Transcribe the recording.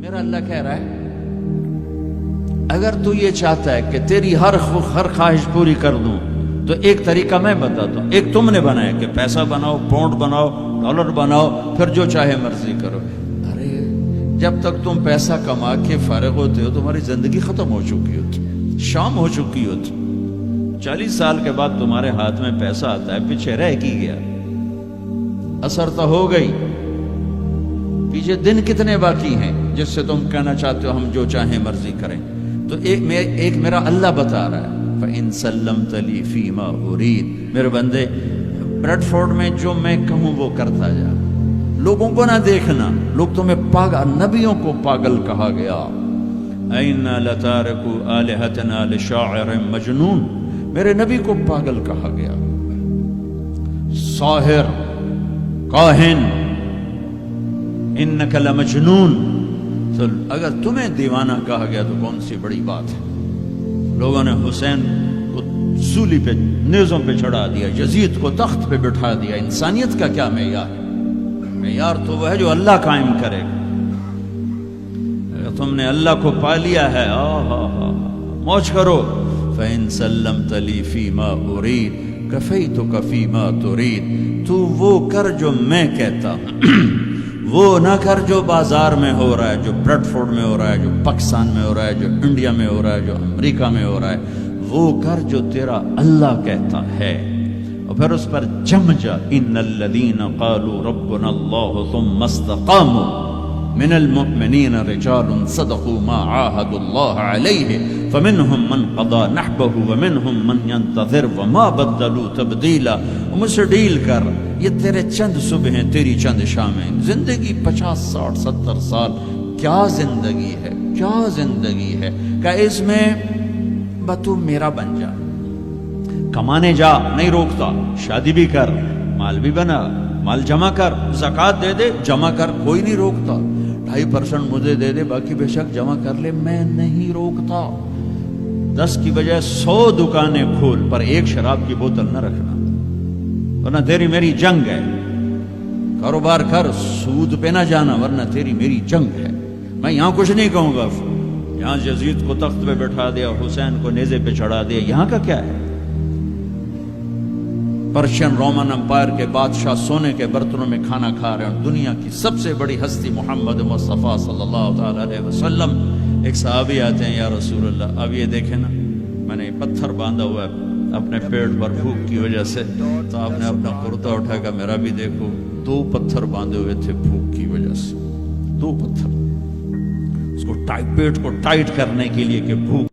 میرا اللہ کہہ رہا ہے اگر تو یہ چاہتا ہے کہ تیری ہر خواہش پوری کر دوں تو ایک طریقہ میں بتاتا ہوں. ایک تم نے بنایا کہ پیسہ بناؤ، پاؤنڈ بناؤ، ڈالر بناؤ، پھر جو چاہے مرضی کرو. ارے جب تک تم پیسہ کما کے فارغ ہوتے ہو تمہاری زندگی ختم ہو چکی ہوتی، شام ہو چکی ہوتی. 40 سال کے بعد تمہارے ہاتھ میں پیسہ آتا ہے، پیچھے رہ کی گیا، اثر تو ہو گئی. پیچھے دن کتنے باقی ہیں جس سے تم کہنا چاہتے ہو ہم جو چاہیں مرضی کریں. تو ایک میرا اللہ بتا رہا ہے فَإِن سَلَّمْتَ لِي فِي مَا أُرِيدُ. میرے بندے بریڈ فورڈ میں جو میں کہوں وہ کرتا جا، لوگوں کو نہ دیکھنا. لوگ تمہیں پاگل، نبیوں کو پاگل کہا گیا. اَإِنَّا لَتَارِكُو آلِهَتَنَا لِشَاعِرٍ مَجْنُونٍ. میرے نبی کو پاگل کہا گیا، ساحر، کاہن، اِنَّكَ لَمَجْنُونَ. تو اگر تمہیں دیوانہ کہا گیا تو کون سی بڑی بات ہے. لوگوں نے حسین کو سولی پہ، نیزوں پہ چڑھا دیا، یزید کو تخت پہ بٹھا دیا. انسانیت کا کیا معیار ہے؟ معیار تو وہ ہے جو اللہ قائم کرے گا. اگر تم نے اللہ کو پا لیا ہے موج کرو. فَإِن سَلَّمْتَ لِي فِي مَا أُرِيدُ كَفَيْتُكَ فِي مَا تُرِيدُ. تو وہ کر جو میں کہتا ہوں، وہ نہ کر جو بازار میں ہو رہا ہے، جو بریڈ فورڈ میں ہو رہا ہے، جو پاکستان میں ہو رہا ہے، جو انڈیا میں ہو رہا ہے، جو امریکہ میں ہو رہا ہے. وہ کر جو تیرا اللہ کہتا ہے اور پھر اس پر جم جا. ان الذین قالوا ربنا اللہ ثم استقاموا من المؤمنین رجال صدقوا ما عاهدوا الله علیہ فمنهم من قضى نحبه ومنهم من ينتظر وما بدلوا تبدیلا. مجھ سے ڈیل کر، یہ تیرے چند صبح ہیں، تیری چند شامیں. زندگی 50 60 70 سال، کیا زندگی ہے، کیا زندگی ہے کہ اس میں تو میرا بن جا. کمانے جا، نہیں روکتا. شادی بھی کر، مال بھی بنا، مال جمع کر، زکوٰۃ دے دے، جمع کر، کوئی نہیں روکتا. 2.5% مجھے دے دے، باقی بے شک جمع کر لے، میں نہیں روکتا. 10 کی بجائے 100 دکانیں کھول، پر ایک شراب کی بوتل نہ رکھنا، ورنہ تیری میری جنگ ہے. کاروبار کر، سود پہ نہ جانا، ورنہ تیری میری جنگ ہے. میں یہاں کچھ نہیں کہوں گا. یہاں یزید کو تخت پہ بٹھا دیا، حسین کو نیزے پہ چڑھا دیا، یہاں کا کیا ہے؟ پرشین رومن امپائر کے بادشاہ سونے کے برتنوں میں کھانا کھا رہے ہیں. دنیا کی سب سے بڑی ہستی محمد مصطفیٰ صلی اللہ علیہ وسلم. ایک صحابی آتے ہیں، یا رسول اللہ اب یہ دیکھیں نا، میں نے پتھر باندھا ہوا ہے اپنے پیٹ پر بھوک کی وجہ سے. تو آپ نے اپنا کرتا اٹھا کر میرا بھی دیکھو. 2 پتھر باندھے ہوئے تھے بھوک کی وجہ سے، 2 پتھر. اس کو پیٹ کو ٹائٹ کرنے کے لیے کہ بھوک